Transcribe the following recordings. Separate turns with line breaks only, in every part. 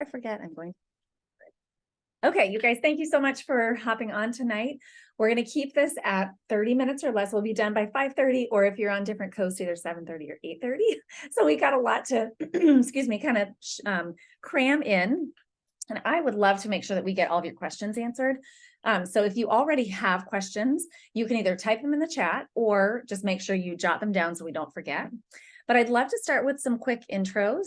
I forget, I'm going. Okay, you guys, thank you so much for hopping on tonight. We're going to keep this at 30 minutes or less. We'll be done by 5:30, or if you're on different coasts, either 7:30 or 8:30. So we got a lot to, excuse me, kind of cram in. And I would love to make sure that we get all of your questions answered. So if you already have questions, you can either type them in the chat or just make sure you jot them down so we don't forget. But I'd love to start with some quick intros.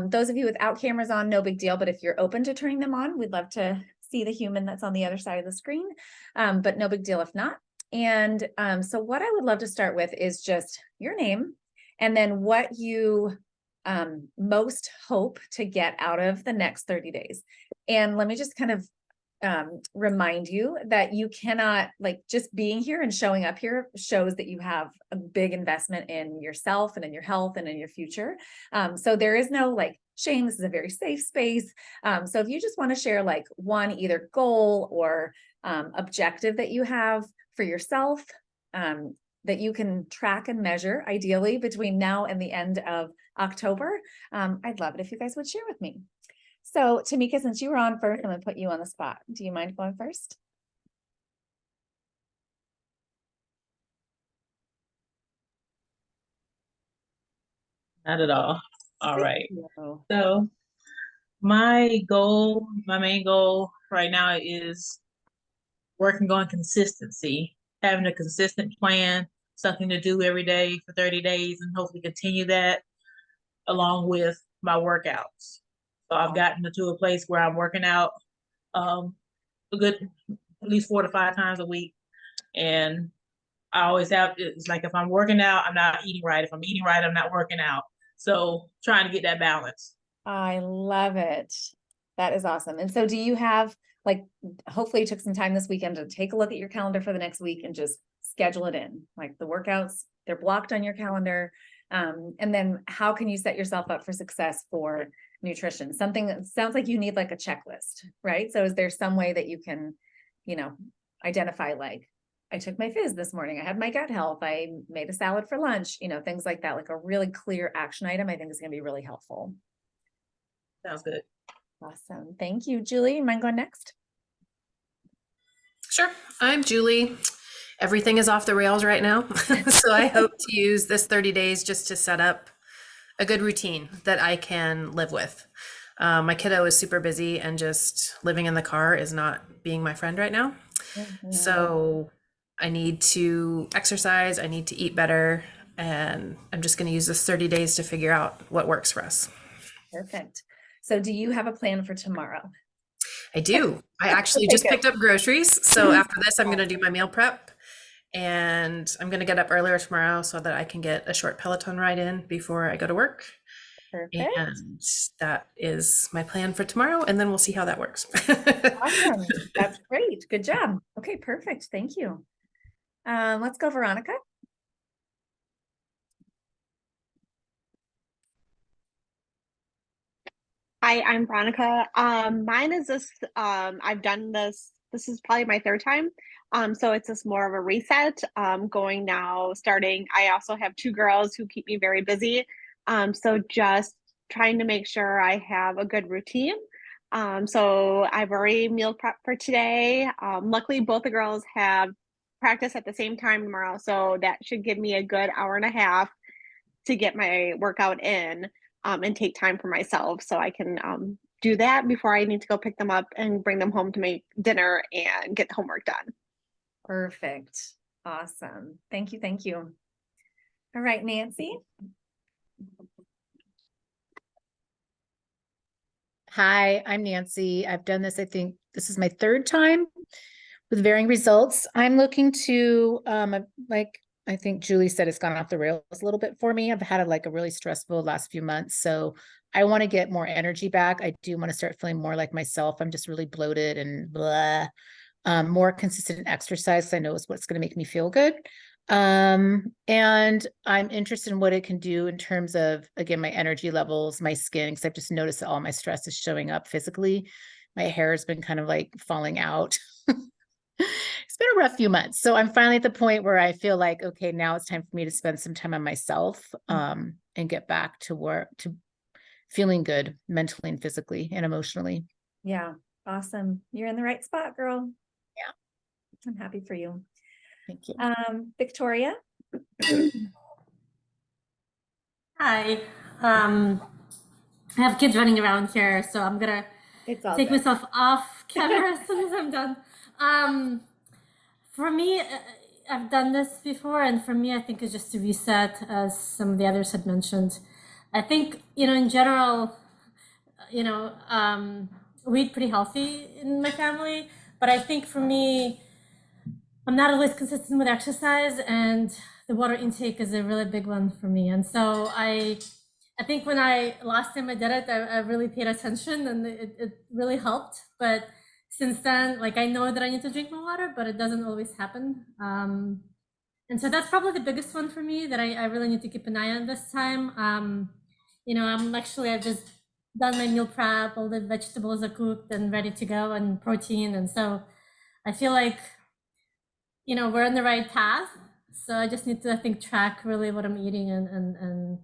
Those of you without cameras on, no big deal, but if you're open to turning them on, we'd love to see the human that's on the other side of the screen, but no big deal if not. And so what I would love to start with is just your name and then what you most hope to get out of the next 30 days. And let me just kind of remind you that you cannot, like, just being here and showing up here shows that you have a big investment in yourself and in your health and in your future. So there is no like shame. This is a very safe space. So if you just want to share like one either goal or objective that you have for yourself, that you can track and measure ideally between now and the end of October, I'd love it if you guys would share with me. So Tamika, since you were on first, I'm going to put you on the spot. Do you mind going first?
Not at all. All
Thank
right.
you.
So my main goal right now is working on consistency, having a consistent plan, something to do every day for 30 days, and hopefully continue that along with my workouts. So I've gotten to a place where I'm working out a good at least 4 to 5 times a week. And I always have, it's like if I'm working out, I'm not eating right. If I'm eating right, I'm not working out. So trying to get that balance.
I love it. That is awesome. And so do you have, like, hopefully you took some time this weekend to take a look at your calendar for the next week and just schedule it in, like the workouts, they're blocked on your calendar. And then how can you set yourself up for success for nutrition? Something that sounds like you need like a checklist, right? So is there some way that you can, you know, identify, like, I took my fizz this morning, I had my gut health, I made a salad for lunch, you know, things like that, like a really clear action item, I think is going to be really helpful.
Sounds good.
Awesome. Thank you. Julie, you mind going next?
Sure. I'm Julie. Everything is off the rails right now. So I hope to use this 30 days just to set up a good routine that I can live with. My kiddo is super busy and just living in the car is not being my friend right now. So I need to exercise, I need to eat better, and I'm just going to use this 30 days to figure out what works for us.
Perfect. So do you have a plan for tomorrow?
I do. I actually
Okay,
just
good.
picked up groceries. So after this, I'm going to do my meal prep. And I'm going to get up earlier tomorrow so that I can get a short Peloton ride in before I go to work.
Perfect.
And that is my plan for tomorrow. And then we'll see how that works.
Awesome. That's great. Good job. Okay, perfect. Thank you. Let's go, Veronica.
Hi, I'm Veronica. Mine is this, I've done this is probably my third time. So it's just more of a reset, going now, starting. I also have two girls who keep me very busy. So just trying to make sure I have a good routine. So I've already meal prep for today. Luckily, both the girls have practice at the same time tomorrow. So that should give me a good hour and a half to get my workout in, and take time for myself so I can do that before I need to go pick them up and bring them home to make dinner and get homework done.
Perfect. Awesome. Thank you. Thank you. All right, Nancy.
Hi, I'm Nancy. I've done this, I think this is my third time with varying results. I'm looking to, like I think Julie said, it's gone off the rails a little bit for me. I've had like a really stressful last few months. So I want to get more energy back. I do want to start feeling more like myself. I'm just really bloated and blah. More consistent exercise, I know is what's going to make me feel good. And I'm interested in what it can do in terms of, again, my energy levels, my skin, because I've just noticed that all my stress is showing up physically. My hair has been kind of like falling out. It's been a rough few months. So I'm finally at the point where I feel like, okay, now it's time for me to spend some time on myself, and get back to work, to feeling good mentally and physically and emotionally.
Yeah, awesome. You're in the right spot, girl.
Yeah.
I'm happy for you.
Thank you.
Victoria?
Hi. I have kids running around here, so I'm gonna
It's all
take
good.
myself off camera as soon as I'm done. For me, I've done this before, and for me, I think it's just to reset, as some of the others had mentioned. I think, in general, we eat pretty healthy in my family, but I think for me, I'm not always consistent with exercise, and the water intake is a really big one for me. And so I think when last time I did it, I really paid attention, and it really helped. But since then, like, I know that I need to drink more water, but it doesn't always happen. And so that's probably the biggest one for me that I really need to keep an eye on this time. I've just done my meal prep, all the vegetables are cooked and ready to go, and protein. And so I feel like, we're on the right path. So I just need to, I think, track really what I'm eating and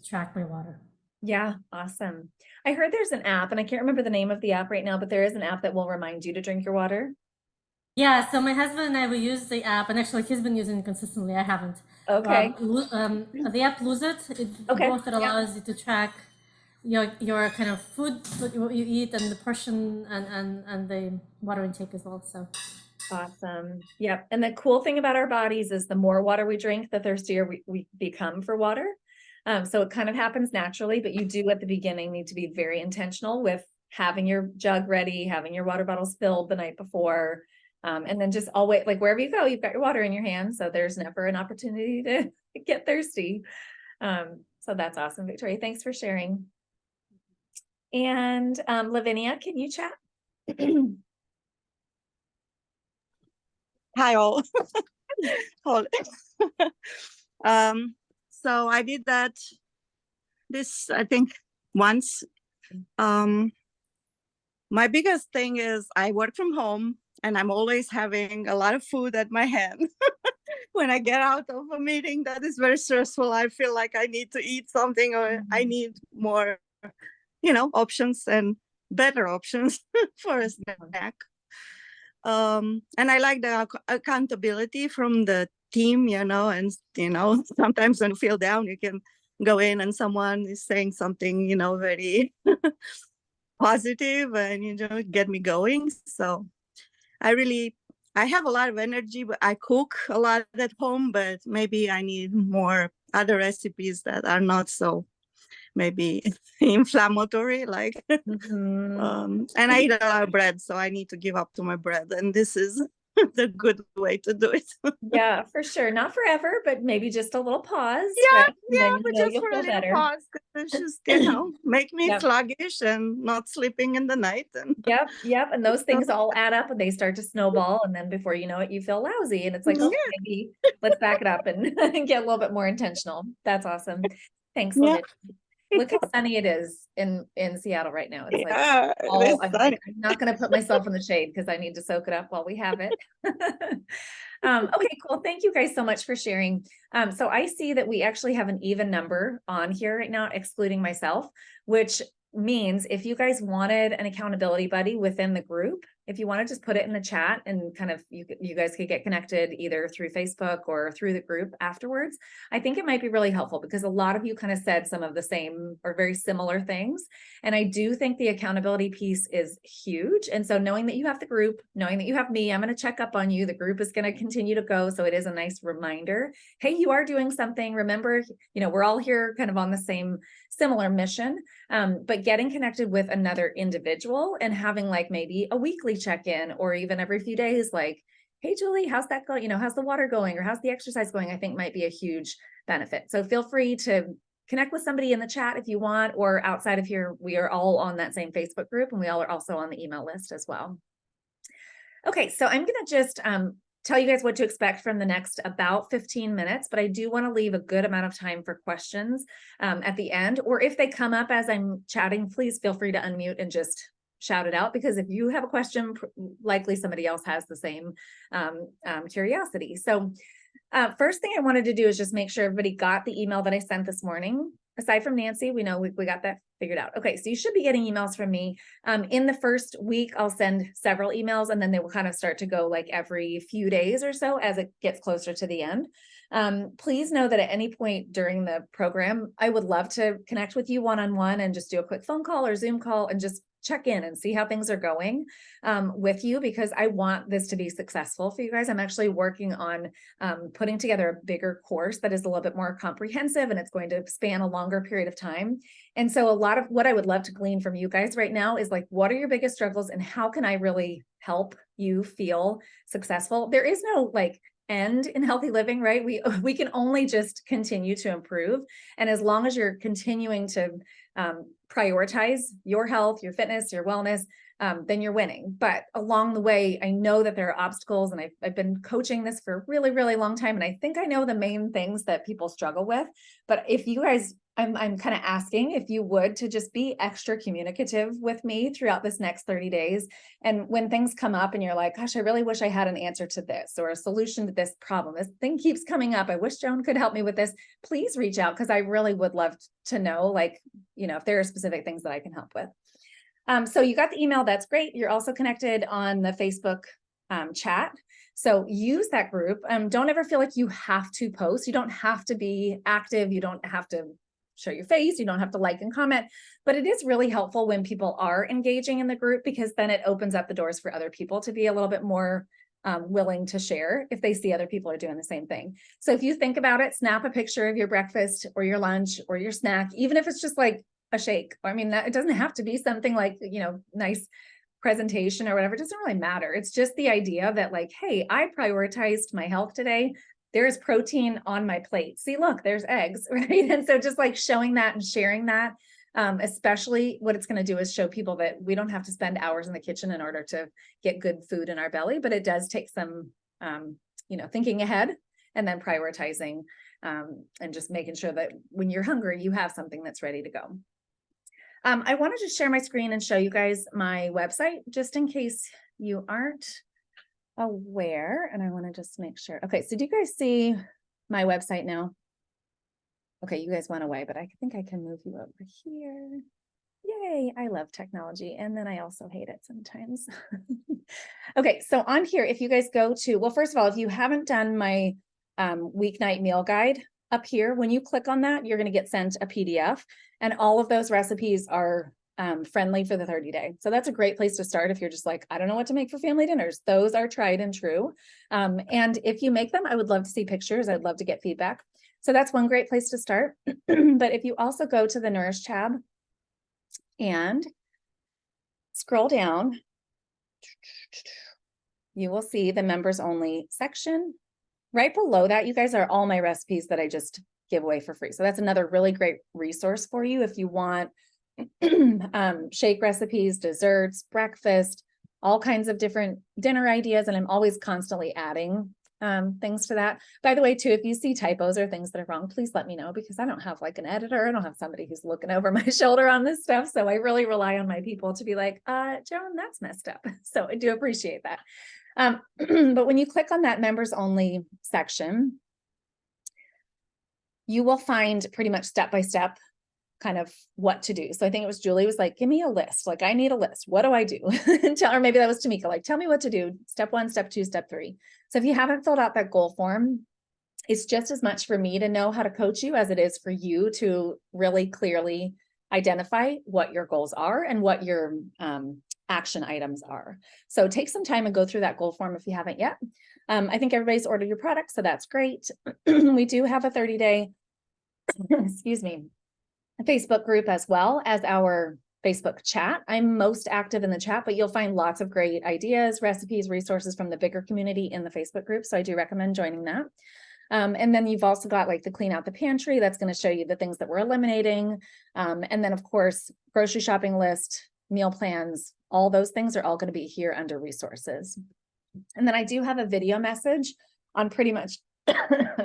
track my water.
Yeah, awesome. I heard there's an app, and I can't remember the name of the app right now, but there is an app that will remind you to drink your water.
Yeah, so my husband and I, we use the app, and actually he's been using it consistently. I haven't.
Okay.
The app Lose It.
Okay,
Both it
yeah.
allows you to track your kind of food, what you eat, and the portion, and the water intake as well. So
Awesome. Yep. And the cool thing about our bodies is the more water we drink, the thirstier we become for water. So it kind of happens naturally, but you do at the beginning need to be very intentional with having your jug ready, having your water bottles filled the night before. And then just always, like, wherever you go, you've got your water in your hand. So there's never an opportunity to get thirsty. So that's awesome, Victoria. Thanks for sharing. And Lavinia, can you chat?
Hi all. Hold. So I did that I think once. My biggest thing is I work from home and I'm always having a lot of food at my hand. When I get out of a meeting that is very stressful, I feel like I need to eat something, or I need more, options and better options for a snack. And I like the accountability from the team, and sometimes when you feel down, you can go in and someone is saying something, very positive and get me going. So I have a lot of energy, but I cook a lot at home, but maybe I need more other recipes that are not so maybe inflammatory, like and I eat a lot of bread, so I need to give up to my bread, and this is the good way to do it.
Yeah, for sure. Not forever, but maybe just a little pause.
Yeah,
right? And then,
but just for a little
better.
pause, 'cause it's just make me
Yep.
sluggish and not sleeping in the night. And
Yep. And those things all add up and they start to snowball. And then before you know it, you feel lousy. And it's like, oh, maybe let's back it up and get a little bit more intentional. That's awesome. Thanks,
Yeah.
Lavinia. Look how sunny it is in Seattle right now. It's like,
sunny.
I'm not going to put myself in the shade because I need to soak it up while we have it. Okay, cool. Thank you guys so much for sharing. So I see that we actually have an even number on here right now, excluding myself, which means if you guys wanted an accountability buddy within the group, if you want to just put it in the chat and kind of you guys could get connected either through Facebook or through the group afterwards, I think it might be really helpful because a lot of you kind of said some of the same or very similar things. And I do think the accountability piece is huge. And so knowing that you have the group, knowing that you have me, I'm going to check up on you. The group is going to continue to go. So it is a nice reminder. Hey, you are doing something. Remember, we're all here kind of on the same similar mission, but getting connected with another individual and having like maybe a weekly check-in or even every few days, like, hey, Julie, how's that going? How's the water going or how's the exercise going? I think might be a huge benefit. So feel free to connect with somebody in the chat if you want, or outside of here, we are all on that same Facebook group and we all are also on the email list as well. Okay, so I'm going to just tell you guys what to expect from the next about 15 minutes, but I do want to leave a good amount of time for questions at the end, or if they come up as I'm chatting, please feel free to unmute and just shout it out, because if you have a question, likely somebody else has the same curiosity. So first thing I wanted to do is just make sure everybody got the email that I sent this morning. aside from Nancy, we know we got that figured out. Okay, so you should be getting emails from me. In the first week, I'll send several emails, and then they will kind of start to go like every few days or so as it gets closer to the end. Please know that at any point during the program, I would love to connect with you one-on-one and just do a quick phone call or Zoom call and just check in and see how things are going with you, because I want this to be successful for you guys. I'm actually working on putting together a bigger course that is a little bit more comprehensive, and it's going to span a longer period of time. And so a lot of what I would love to glean from you guys right now is like, what are your biggest struggles and how can I really help you feel successful? There is no like end in healthy living, right? We can only just continue to improve. And as long as you're continuing to prioritize your health, your fitness, your wellness, then you're winning. But along the way, I know that there are obstacles, and I've been coaching this for a really, really long time. And I think I know the main things that people struggle with. But if you guys, I'm kind of asking if you would to just be extra communicative with me throughout this next 30 days. And when things come up and you're like, gosh, I really wish I had an answer to this or a solution to this problem. This thing keeps coming up. I wish Joan could help me with this. Please reach out, because I really would love to know, like, you know, if there are specific things that I can help with. So you got the email. That's great. You're also connected on the Facebook chat. So use that group. Don't ever feel like you have to post. You don't have to be active. You don't have to show your face. You don't have to like and comment, but it is really helpful when people are engaging in the group, because then it opens up the doors for other people to be a little bit more willing to share if they see other people are doing the same thing. So if you think about it, snap a picture of your breakfast or your lunch or your snack, even if it's just like a shake. I mean, it doesn't have to be something like, you know, nice presentation or whatever. It doesn't really matter. It's just the idea that like, hey, I prioritized my health today. There's protein on my plate. See, look, there's eggs, right? And so just like showing that and sharing that, especially what it's going to do is show people that we don't have to spend hours in the kitchen in order to get good food in our belly, but it does take some, you know, thinking ahead and then prioritizing and just making sure that when you're hungry, you have something that's ready to go. I want to just share my screen and show you guys my website, just in case you aren't aware. And I want to just make sure. Okay, so do you guys see my website now? Okay, you guys went away, but I think I can move you over here. Yay, I love technology. And then I also hate it sometimes. Okay, so on here, if you guys go to, well, first of all, if you haven't done my weeknight meal guide up here, when you click on that, you're going to get sent a PDF, and all of those recipes are friendly for the 30-day. So that's a great place to start if you're just like, I don't know what to make for family dinners. Those are tried and true. And if you make them, I would love to see pictures. I'd love to get feedback. So that's one great place to start. But if you also go to the Nourish tab and scroll down, you will see the members only section. Right below that, you guys, are all my recipes that I just give away for free. So that's another really great resource for you if you want shake recipes, desserts, breakfast, all kinds of different dinner ideas. And I'm always constantly adding things to that. By the way, too, if you see typos or things that are wrong, please let me know, because I don't have like an editor. I don't have somebody who's looking over my shoulder on this stuff. So I really rely on my people to be like, Joan, that's messed up. So I do appreciate that. But when you click on that members only section, you will find pretty much step-by-step kind of what to do. So I think it was Julie was like, give me a list. Like, I need a list. What do I do? Or maybe that was Tamika, like, tell me what to do. Step 1, step 2, step 3. So if you haven't filled out that goal form, it's just as much for me to know how to coach you as it is for you to really clearly identify what your goals are and what your action items are. So take some time and go through that goal form if you haven't yet. I think everybody's ordered your product, so that's great. We do have a 30-day, excuse me, a Facebook group as well as our Facebook chat. I'm most active in the chat, but you'll find lots of great ideas, recipes, resources from the bigger community in the Facebook group. So I do recommend joining that. And then you've also got like the clean out the pantry. That's going to show you the things that we're eliminating. And then of course, grocery shopping list, meal plans, all those things are all going to be here under resources. And then I do have a video message on pretty much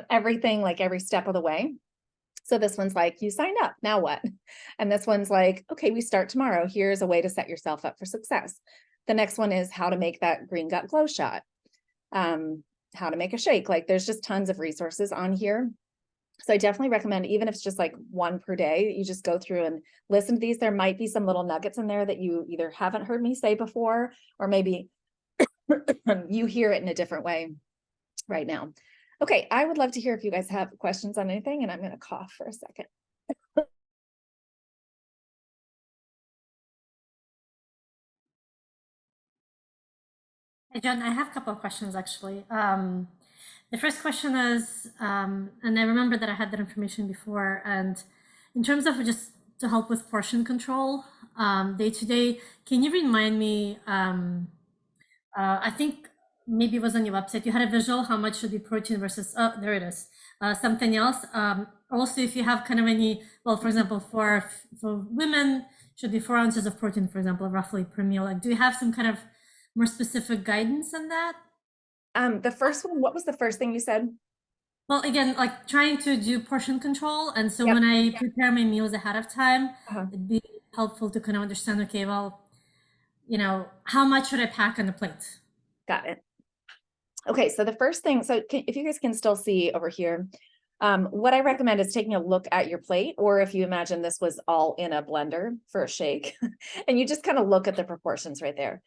everything, like every step of the way. So this one's like, you signed up, now what? And this one's like, okay, we start tomorrow. Here's a way to set yourself up for success. The next one is how to make that green gut glow shot, how to make a shake. Like, there's just tons of resources on here. So I definitely recommend, even if it's just like one per day, you just go through and listen to these. There might be some little nuggets in there that you either haven't heard me say before, or maybe you hear it in a different way right now. Okay, I would love to hear if you guys have questions on anything, and I'm going to cough for a second.
Hey, John, I have a couple of questions actually. The first question is, and I remember that I had that information before, and in terms of just to help with portion control, day to day, can you remind me, I think maybe it was on your website, you had a visual, how much should be protein versus, oh, there it is, something else. Also, if you have kind of any, well, for example, for women, should be 4 ounces of protein, for example, roughly per meal. Like, do you have some kind of more specific guidance on that?
The first one, what was the first thing you said?
Well, again, like trying to do portion control. And so
Yep.
when I prepare my meals ahead of time,
Uh-huh.
it'd be helpful to kind of understand, okay, well, you know, how much should I pack on the plate?
Got it. Okay, so the first thing, so if you guys can still see over here, what I recommend is taking a look at your plate, or if you imagine this was all in a blender for a shake, and you just kind of look at the proportions right there.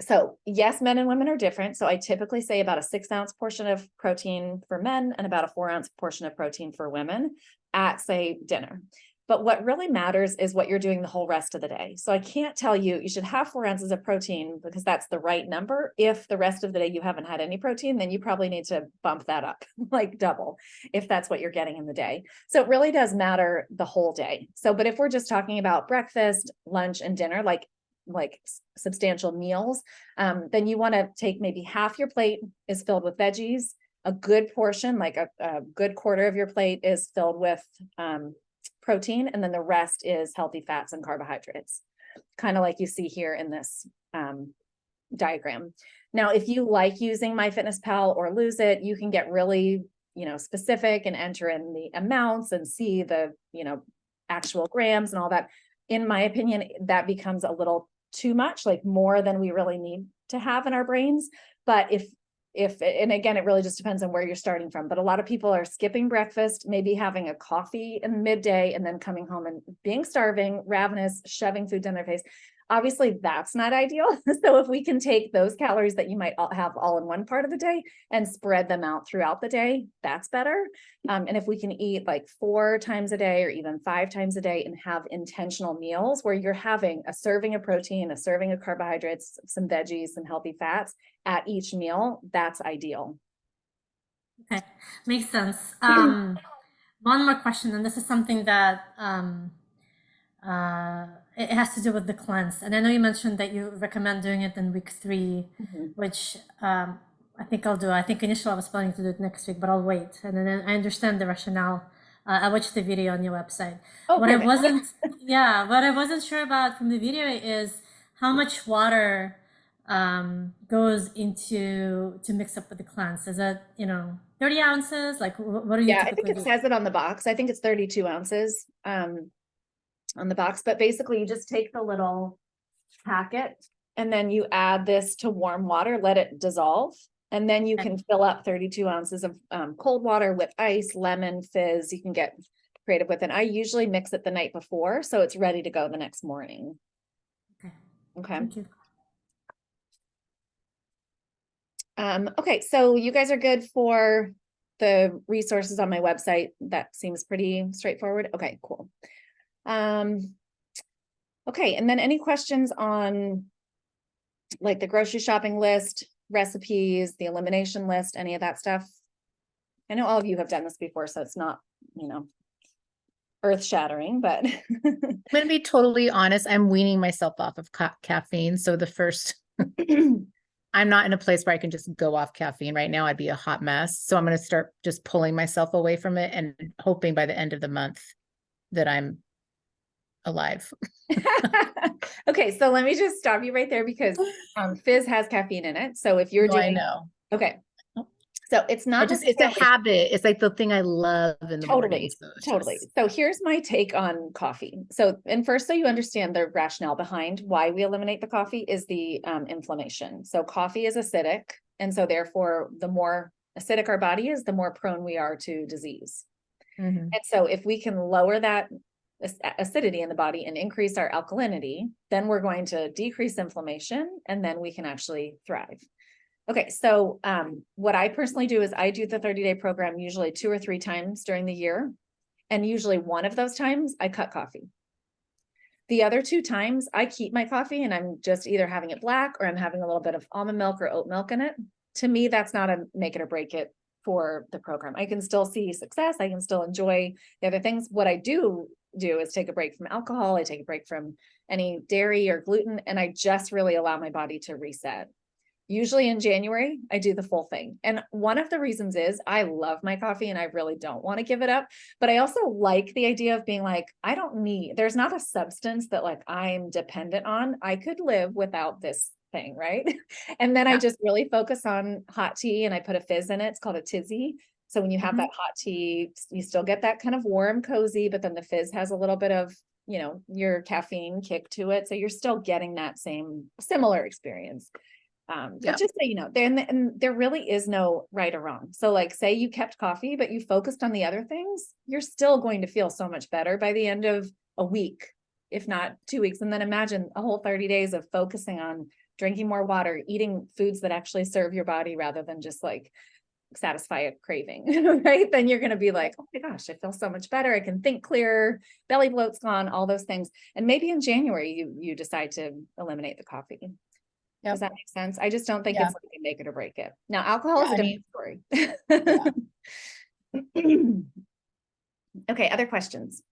So yes, men and women are different. So I typically say about a 6-ounce portion of protein for men and about a 4-ounce portion of protein for women at, say, dinner. But what really matters is what you're doing the whole rest of the day. So I can't tell you, you should have 4 ounces of protein because that's the right number. If the rest of the day you haven't had any protein, then you probably need to bump that up like double if that's what you're getting in the day. So it really does matter the whole day. So, but if we're just talking about breakfast, lunch, and dinner, like substantial meals, then you want to take maybe half your plate is filled with veggies. A good portion, like a good quarter of your plate is filled with protein, and then the rest is healthy fats and carbohydrates, kind of like you see here in this diagram. Now, if you like using MyFitnessPal or Lose It, you can get really, specific and enter in the amounts and see the, actual grams and all that. In my opinion, that becomes a little too much, like more than we really need to have in our brains. But if, and again, it really just depends on where you're starting from, but a lot of people are skipping breakfast, maybe having a coffee in midday and then coming home and being starving, ravenous, shoving food down their face. Obviously that's not ideal. So if we can take those calories that you might have all in one part of the day and spread them out throughout the day, that's better. And if we can eat like 4 times a day or even 5 times a day and have intentional meals where you're having a serving of protein, a serving of carbohydrates, some veggies, some healthy fats at each meal, that's ideal.
Okay, makes sense. One more question, and this is something that it has to do with the cleanse. And I know you mentioned that you recommend doing it in week 3, which I think I'll do. I think initially I was planning to do it next week, but I'll wait. And then I understand the rationale. I watched the video on your website.
Oh,
what I wasn't sure about from the video is how much water goes into to mix up with the cleanse. Is that 30 ounces? Like what are you?
Yeah, I think it says it on the box. I think it's 32 ounces on the box, but basically you just take the little packet and then you add this to warm water, let it dissolve, and then you can fill up 32 ounces of cold water with ice, lemon, fizz. You can get creative with it. I usually mix it the night before, so it's ready to go the next morning. Okay.
Thank you.
Okay, so you guys are good for the resources on my website. That seems pretty straightforward. Okay, cool. Okay, and then any questions on like the grocery shopping list, recipes, the elimination list, any of that stuff? I know all of you have done this before, so it's not, earth-shattering, but
I'm gonna be totally honest. I'm weaning myself off of caffeine. So the first, I'm not in a place where I can just go off caffeine right now. I'd be a hot mess. So I'm going to start just pulling myself away from it and hoping by the end of the month that I'm alive.
Okay, so let me just stop you right there because fizz has caffeine in it. So if you're
I
doing,
know.
okay, so it's not just
it's a habit. It's like the thing I love in the morning. So
totally. So here's my take on coffee. So, and first, so you understand the rationale behind why we eliminate the coffee is the inflammation. So coffee is acidic, and so therefore, the more acidic our body is, the more prone we are to disease.
Mhm.
And so if we can lower that acidity in the body and increase our alkalinity, then we're going to decrease inflammation, and then we can actually thrive. Okay, so what I personally do is I do the 30-day program usually 2 or 3 times during the year. And usually one of those times I cut coffee. The other 2 times I keep my coffee and I'm just either having it black or I'm having a little bit of almond milk or oat milk in it. To me, that's not a make it or break it for the program. I can still see success. I can still enjoy the other things. What I do is take a break from alcohol. I take a break from any dairy or gluten, and I just really allow my body to reset. Usually in January, I do the full thing. And one of the reasons is I love my coffee and I really don't want to give it up. But I also like the idea of being like, there's not a substance that like I'm dependent on. I could live without this thing, right? And then I just really focus on hot tea and I put a fizz in it. It's called a tizzy. So when you have that hot tea, you still get that kind of warm, cozy, but then the fizz has a little bit of, your caffeine kick to it. So you're still getting that similar experience. But just so you know, there really is no right or wrong. So like, say you kept coffee, but you focused on the other things, you're still going to feel so much better by the end of a week, if not 2 weeks. And then imagine a whole 30 days of focusing on drinking more water, eating foods that actually serve your body rather than just like satisfy a craving, right? Then you're going to be like, oh my gosh, I feel so much better. I can think clearer, belly bloat's gone, all those things. And maybe in January, you decide to eliminate the coffee. Does that make sense? I just don't think it's like a make it or break it. Now, alcohol is a different story. Okay, other questions?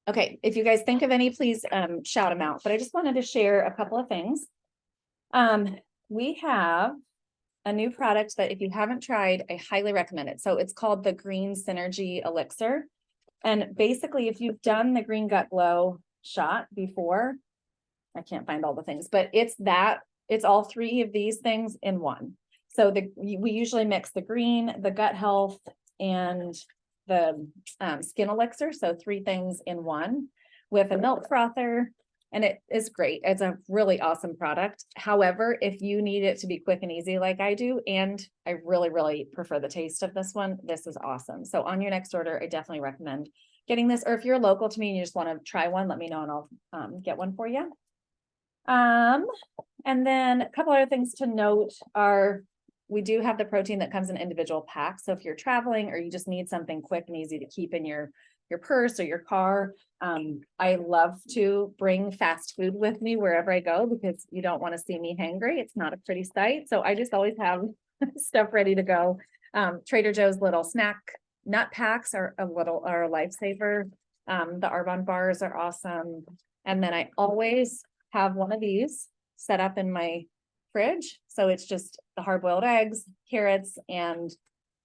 Okay, if you guys think of any, please shout them out. But I just wanted to share a couple of things. We have a new product that if you haven't tried, I highly recommend it. So it's called the Green Synergy Elixir. And basically, if you've done the Green Gut Glow shot before, I can't find all the things, but it's all 3 of these things in one. So we usually mix the green, the gut health, and the skin elixir. So 3 things in one with a milk frother. And it is great. It's a really awesome product. However, if you need it to be quick and easy like I do, and I really, really prefer the taste of this one, this is awesome. So on your next order, I definitely recommend getting this. Or if you're local to me and you just want to try one, let me know and I'll get one for you. And then a couple other things to note are we do have the protein that comes in individual packs. So if you're traveling or you just need something quick and easy to keep in your purse or your car, I love to bring fast food with me wherever I go because you don't want to see me hangry. It's not a pretty sight. So I just always have stuff ready to go. Trader Joe's little snack nut packs are a lifesaver. The Arbonne bars are awesome. And then I always have one of these set up in my fridge. So it's just the hard-boiled eggs, carrots, and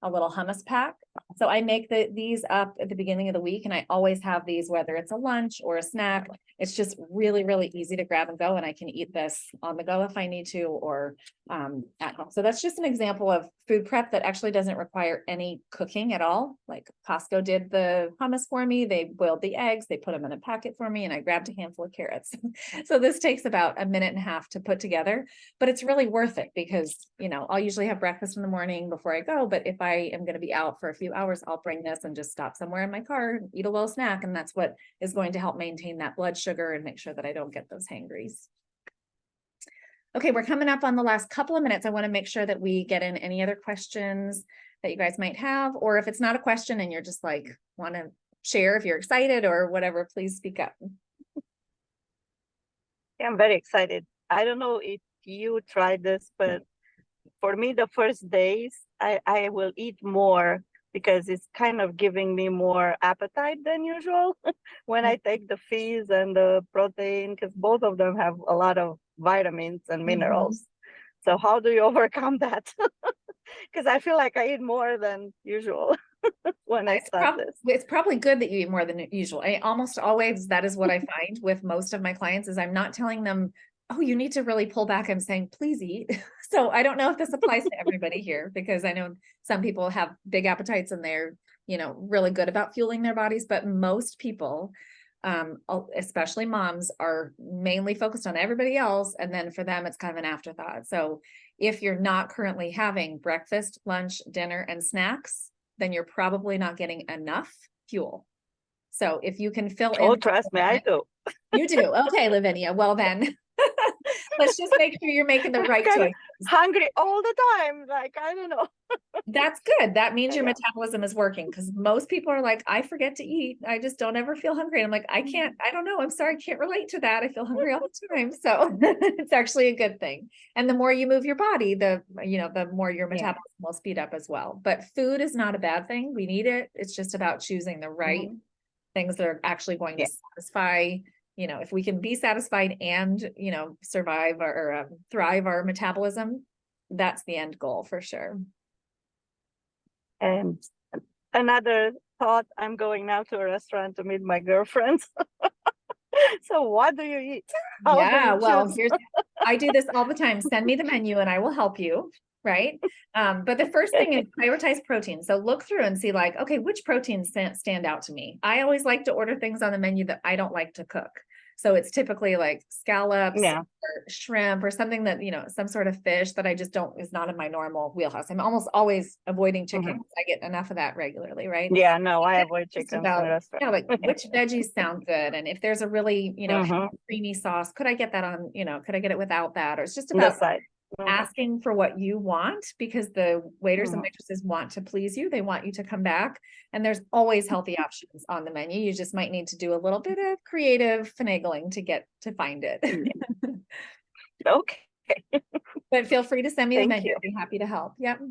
a little hummus pack. So I make these up at the beginning of the week, and I always have these, whether it's a lunch or a snack. It's just really, really easy to grab and go, and I can eat this on the go if I need to, or at home. So that's just an example of food prep that actually doesn't require any cooking at all. Like Costco did the hummus for me. They boiled the eggs, they put them in a packet for me, and I grabbed a handful of carrots. So this takes about 1.5 minutes to put together, but it's really worth it because, I'll usually have breakfast in the morning before I go, but if I am going to be out for a few hours, I'll bring this and just stop somewhere in my car, eat a little snack, and that's what is going to help maintain that blood sugar and make sure that I don't get those hangries. Okay, we're coming up on the last couple of minutes. I want to make sure that we get in any other questions that you guys might have, or if it's not a question and you're just like want to share if you're excited or whatever, please speak up.
Yeah, I'm very excited. I don't know if you tried this, but for me, the first days, I will eat more because it's kind of giving me more appetite than usual when I take the fizz and the protein, because both of them have a lot of vitamins and minerals. So how do you overcome that? Because I feel like I eat more than usual when I start this.
It's probably good that you eat more than usual. I almost always, that is what I find with most of my clients is I'm not telling them, oh, you need to really pull back. I'm saying, please eat. So I don't know if this applies to everybody here, because I know some people have big appetites and they're, really good about fueling their bodies, but most people especially moms are mainly focused on everybody else. And then for them, it's kind of an afterthought. So if you're not currently having breakfast, lunch, dinner, and snacks, then you're probably not getting enough fuel. So if you can fill
Oh,
in.
trust me, I do.
You do. Okay, Lavinia. Well, then let's just make sure you're making the right
Kinda
choice.
hungry all the time. Like, I don't know.
That's good. That means your
Yeah.
metabolism is working, because most people are like, I forget to eat. I just don't ever feel hungry. And I'm like, I can't, I don't know. I'm sorry. I can't relate to that. I feel hungry all the time. So it's actually a good thing. And the more you move your body, the more your metabolism will speed up as well. But food is not a bad thing. We need it. It's just about choosing the right things that are actually going to satisfy, if we can be satisfied and, survive or thrive our metabolism, that's the end goal for sure.
And another thought, I'm going now to a restaurant to meet my girlfriends. So what do you eat? How do
Yeah,
you
well,
choose?
I do this all the time. Send me the menu and I will help you. Right. But the first thing is prioritize protein. So look through and see like, okay, which proteins stand out to me? I always like to order things on the menu that I don't like to cook. So it's typically like scallops or shrimp or something that, some sort of fish that I just is not in my normal wheelhouse. I'm almost always avoiding chicken. I get enough of that regularly, right?
Yeah, no, I avoid
Just
chicken
about,
in restaurant.
like which veggies sound good. And if there's a really, creamy sauce, could I get that on, could I get it without that? Or it's just
The
about
side.
asking for what you want, because the waiters and waitresses want to please you. They want you to come back, and there's always healthy options on the menu. You just might need to do a little bit of creative finagling to find it.
Okay.
But feel free to send me the
Thank
menu.
you.
I'll be happy to help. Yep.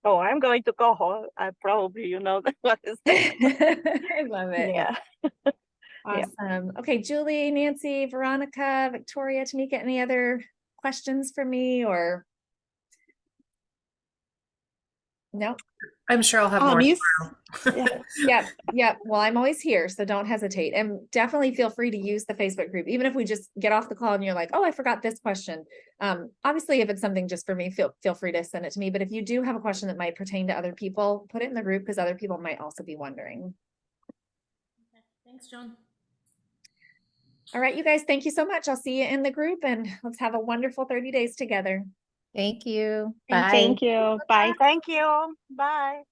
Oh, I'm going to Coho. I probably, what is that?
I love it.
Yeah.
Awesome. Okay, Julie, Nancy, Veronica, Victoria, Tamika, any other questions for me or? No.
I'm sure I'll have more.
Yeah. Well, I'm always here, so don't hesitate. And definitely feel free to use the Facebook group, even if we just get off the call and you're like, oh, I forgot this question. Obviously, if it's something just for me, feel free to send it to me. But if you do have a question that might pertain to other people, put it in the group, because other people might also be wondering.
Okay. Thanks, Joan.
All right, you guys, thank you so much. I'll see you in the group, and let's have a wonderful 30 days together.
Thank you.
Thank
Bye.
Thank you. Bye.
Thank you. Bye.